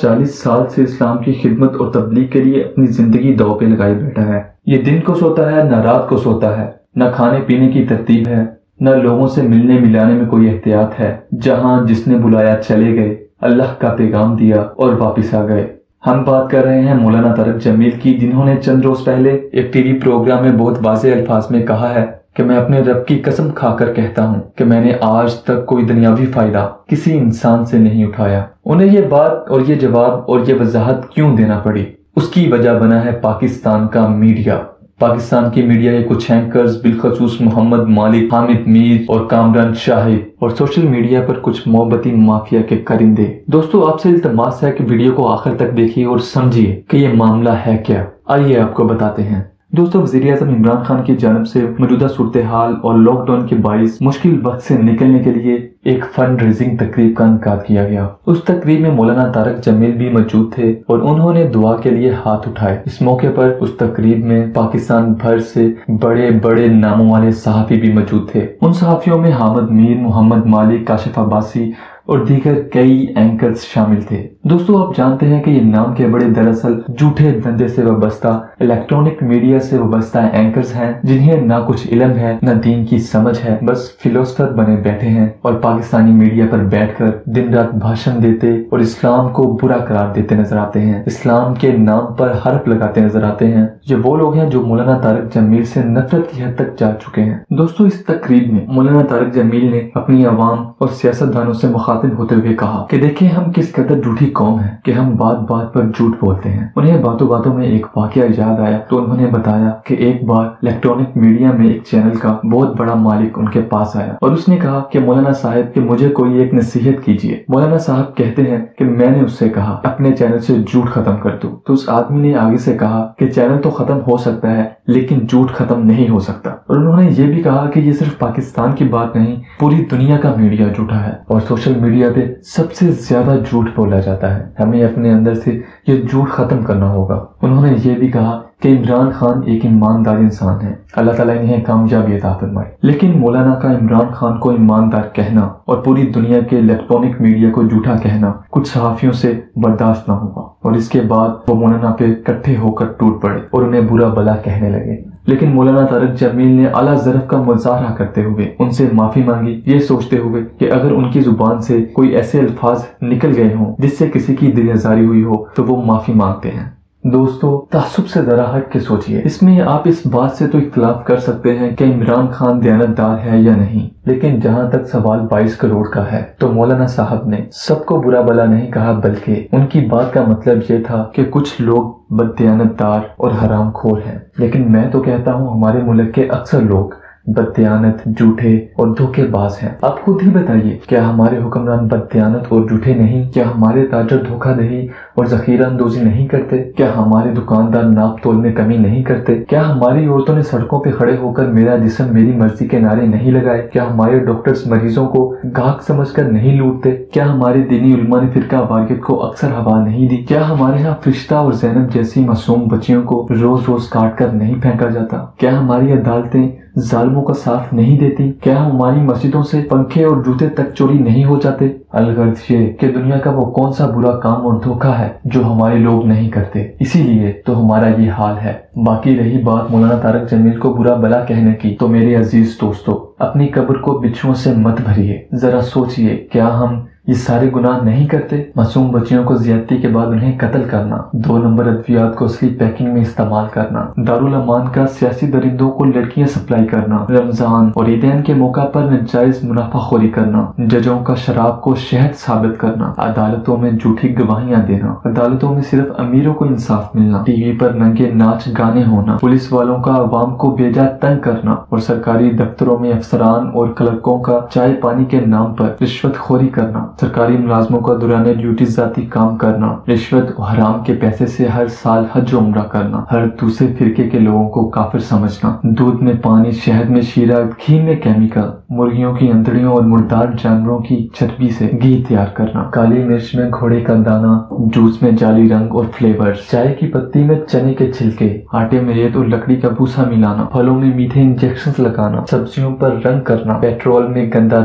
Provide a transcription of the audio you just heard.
40 سال سے اسلام کی خدمت اور تبلیغ کے لیے اپنی زندگی داؤ پہ لگائے بیٹھا ہے۔ یہ دن کو سوتا ہے، نہ رات کو سوتا ہے، نہ کھانے پینے کی ترتیب ہے، نہ لوگوں سے ملنے ملانے میں کوئی احتیاط ہے۔ جہاں جس نے بلایا چلے گئے، اللہ کا پیغام دیا اور واپس آ گئے۔ ہم بات کر رہے ہیں مولانا طارق جمیل کی، جنہوں نے چند روز پہلے ایک ٹی وی پروگرام میں بہت واضح الفاظ میں کہا ہے کہ میں اپنے رب کی قسم کھا کر کہتا ہوں کہ میں نے آج تک کوئی دنیاوی فائدہ کسی انسان سے نہیں اٹھایا۔ انہیں یہ بات اور یہ جواب اور یہ وضاحت کیوں دینا پڑی؟ اس کی وجہ بنا ہے پاکستان کا میڈیا۔ پاکستان کی میڈیا کے کچھ اینکرز، بالخصوص محمد مالک، حامد میر اور کامران شاہد، اور سوشل میڈیا پر کچھ محبتی مافیا کے کرندے۔ دوستو آپ سے التماس ہے کہ ویڈیو کو آخر تک دیکھیے اور سمجھیے کہ یہ معاملہ ہے کیا۔ آئیے آپ کو بتاتے ہیں۔ دوستو وزیر اعظم عمران خان کی جانب سے موجودہ صورتحال اور لاک ڈاؤن کے باعث مشکل وقت سے نکلنے کے لیے ایک فنڈ ریزنگ تقریب کا انعقاد کیا گیا۔ اس تقریب میں مولانا طارق جمیل بھی موجود تھے اور انہوں نے دعا کے لیے ہاتھ اٹھائے۔ اس موقع پر اس تقریب میں پاکستان بھر سے بڑے بڑے ناموں والے صحافی بھی موجود تھے۔ ان صحافیوں میں حامد میر، محمد مالک، کاشف عباسی اور دیگر کئی اینکرز شامل تھے۔ دوستو آپ جانتے ہیں کہ یہ نام کے بڑے دراصل جھوٹے دھندے سے وابستہ الیکٹرانک میڈیا سے وابستہ اینکرز ہیں، جنہیں نہ کچھ علم ہے نہ دین کی سمجھ ہے، بس فلسفر بنے بیٹھے ہیں اور پاکستانی میڈیا پر بیٹھ کر دن رات بھاشن دیتے اور اسلام کو برا قرار دیتے نظر آتے ہیں، اسلام کے نام پر حرف لگاتے نظر آتے ہیں۔ یہ وہ لوگ ہیں جو مولانا طارق جمیل سے نفرت کی حد تک جا چکے ہیں۔ دوستو اس تقریب میں مولانا طارق جمیل نے اپنی عوام اور سیاستدانوں سے مخاطب ہوتے ہوئے کہا کہ دیکھیں ہم کس قدر جھوٹی قوم ہے کہ ہم بات بات پر جھوٹ بولتے ہیں۔ انہیں باتوں باتوں میں ایک واقعہ یاد آیا تو انہوں نے بتایا کہ ایک بار الیکٹرانک میڈیا میں ایک چینل کا بہت بڑا مالک ان کے پاس آیا اور اس نے کہا کہ مولانا صاحب کہ مجھے کوئی ایک نصیحت کیجیے۔ مولانا صاحب کہتے ہیں کہ میں نے اس سے کہا اپنے چینل سے جھوٹ ختم کر دو، تو اس آدمی نے آگے سے کہا کہ چینل تو ختم ہو سکتا ہے لیکن جھوٹ ختم نہیں ہو سکتا، اور انہوں نے یہ بھی کہا کہ یہ صرف پاکستان کی بات نہیں، پوری دنیا کا میڈیا جھوٹا ہے اور سوشل میڈیا پہ سب سے زیادہ جھوٹ بولا جاتا ہے، ہمیں اپنے اندر سے یہ جھوٹ ختم کرنا ہوگا۔ انہوں نے یہ بھی کہا کہ عمران خان ایک ایماندار انسان ہے، اللہ تعالیٰ انہیں کامیابی عطا فرمائے، لیکن مولانا کا عمران خان کو ایماندار کہنا اور پوری دنیا کے الیکٹرانک میڈیا کو جھوٹا کہنا کچھ صحافیوں سے برداشت نہ ہوگا، اور اس کے بعد وہ مولانا پہ اکٹھے ہو کر ٹوٹ پڑے اور انہیں برا بلا کہنے لگے۔ لیکن مولانا طارق جمیل نے اعلیٰ ظرف کا مظاہرہ کرتے ہوئے ان سے معافی مانگی، یہ سوچتے ہوئے کہ اگر ان کی زبان سے کوئی ایسے الفاظ نکل گئے ہوں جس سے کسی کی دل آزاری ہوئی ہو تو وہ معافی مانگتے ہیں۔ دوستو تعصب سے ذرا ہٹ کے سوچئے، اس میں آپ اس بات سے تو اختلاف کر سکتے ہیں کہ عمران خان دیانتدار ہے یا نہیں، لیکن جہاں تک سوال 22 کروڑ کا ہے تو مولانا صاحب نے سب کو برا بلا نہیں کہا، بلکہ ان کی بات کا مطلب یہ تھا کہ کچھ لوگ بددیانتدار اور حرام خور ہیں، لیکن میں تو کہتا ہوں ہمارے ملک کے اکثر لوگ بددیانت، جھوٹے اور دھوکے باز ہیں۔ آپ خود ہی بتائیے، کیا ہمارے حکمران بددیانت اور جھوٹے نہیں؟ کیا ہمارے تاجر دھوکہ دہی اور ذخیرہ اندوزی نہیں کرتے؟ کیا ہمارے دکاندار ناپ تول میں کمی نہیں کرتے؟ کیا ہماری عورتوں نے سڑکوں پہ کھڑے ہو کر میرا جسم میری مرضی کے نعرے نہیں لگائے؟ کیا ہمارے ڈاکٹرز مریضوں کو گاہک سمجھ کر نہیں لوٹتے؟ کیا ہمارے دینی علماء نے فرقہ واریت کو اکثر ہوا نہیں دی؟ کیا ہمارے ہاں فرشتہ اور زینب جیسی معصوم بچیوں کو روز روز کاٹ کر نہیں پھینکا جاتا؟ کیا ہماری عدالتیں ظالموں کا ساتھ نہیں دیتی؟ کیا ہماری مسجدوں سے پنکھے اور جوتے تک چوری نہیں ہو جاتے؟ الغرض یہ کہ دنیا کا وہ کون سا برا کام اور دھوکہ ہے جو ہمارے لوگ نہیں کرتے، اسی لیے تو ہمارا یہ حال ہے۔ باقی رہی بات مولانا طارق جمیل کو برا بلا کہنے کی، تو میرے عزیز دوستو اپنی قبر کو بچھوؤں سے مت بھریے، ذرا سوچئے کیا ہم یہ سارے گناہ نہیں کرتے؟ معصوم بچیوں کو زیادتی کے بعد انہیں قتل کرنا، 2 نمبر ادویات کو اصلی پیکنگ میں استعمال کرنا، دارالامان کا سیاسی درندوں کو لڑکیاں سپلائی کرنا، رمضان اور عیدین کے موقع پر ناجائز منافع خوری کرنا، ججوں کا شراب کو شہد ثابت کرنا، عدالتوں میں جھوٹی گواہیاں دینا، عدالتوں میں صرف امیروں کو انصاف ملنا، ٹی وی پر ننگے ناچ گانے ہونا، پولیس والوں کا عوام کو بیجا تنگ کرنا، اور سرکاری دفتروں میں افسران اور کلرکوں کا چائے پانی کے نام پر رشوت خوری کرنا، سرکاری ملازموں کا دوران ڈیوٹی ذاتی کام کرنا، رشوت و حرام کے پیسے سے ہر سال حج و عمرہ کرنا، ہر دوسرے فرقے کے لوگوں کو کافر سمجھنا، دودھ میں پانی، شہد میں شیرہ، گھی میں کیمیکل، مرغیوں کی انتڑیوں اور مردار جانوروں کی چربی سے گھی تیار کرنا، کالی مرچ میں گھوڑے کا دانہ، جوس میں جعلی رنگ اور فلیورز، چائے کی پتی میں چنے کے چھلکے، آٹے میں ریت اور لکڑی کا بھوسا ملانا، پھلوں میں میٹھے انجیکشنز لگانا، سبزیوں پر رنگ کرنا، پیٹرول میں گندا